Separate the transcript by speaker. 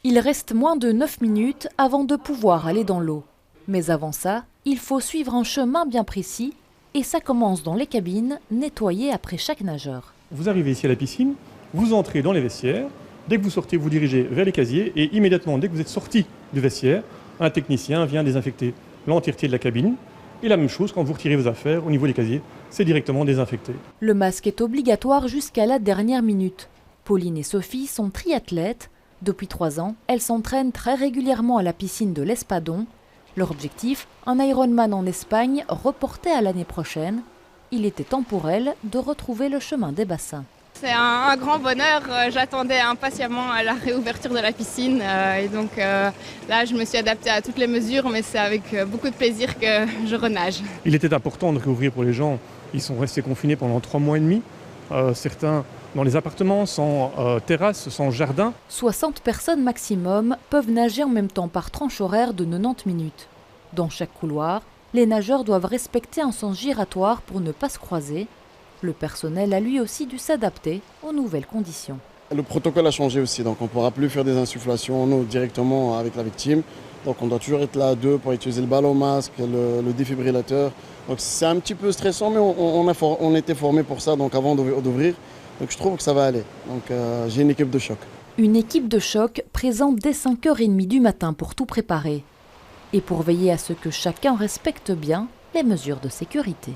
Speaker 1: Il reste moins de 9 minutes avant de pouvoir aller dans l'eau. Mais avant ça, il faut suivre un chemin bien précis et ça commence dans les cabines, nettoyées après chaque nageur.
Speaker 2: Vous arrivez ici à la piscine, vous entrez dans les vestiaires, dès que vous sortez, vous dirigez vers les casiers et immédiatement, dès que vous êtes sorti du vestiaire, un technicien vient désinfecter l'entièreté de la cabine. Et la même chose, quand vous retirez vos affaires au niveau des casiers, c'est directement désinfecté.
Speaker 1: Le masque est obligatoire jusqu'à la dernière minute. Pauline et Sophie sont triathlètes. Depuis 3 ans, elles s'entraînent très régulièrement à la piscine de l'Espadon. Leur objectif, un Ironman en Espagne reporté à l'année prochaine. Il était temps pour elles de retrouver le chemin des bassins.
Speaker 3: C'est un grand bonheur, j'attendais impatiemment la réouverture de la piscine et donc là je me suis adaptée à toutes les mesures mais c'est avec beaucoup de plaisir que je renage.
Speaker 2: Il était important de réouvrir pour les gens, ils sont restés confinés pendant 3 mois et demi, certains dans les appartements, sans terrasse, sans jardin.
Speaker 1: 60 personnes maximum peuvent nager en même temps par tranche horaire de 90 minutes. Dans chaque couloir, les nageurs doivent respecter un sens giratoire pour ne pas se croiser. Le personnel a lui aussi dû s'adapter aux nouvelles conditions.
Speaker 4: Le protocole a changé aussi, donc on ne pourra plus faire des insufflations nous, directement avec la victime. Donc on doit toujours être là à 2 pour utiliser le ballon masque, le défibrillateur. Donc c'est un petit peu stressant, mais on était formé pour ça donc avant d'ouvrir. Donc je trouve que ça va aller. Donc j'ai une équipe de choc.
Speaker 1: Une équipe de choc présente dès 5h30 du matin pour tout préparer. Et pour veiller à ce que chacun respecte bien les mesures de sécurité.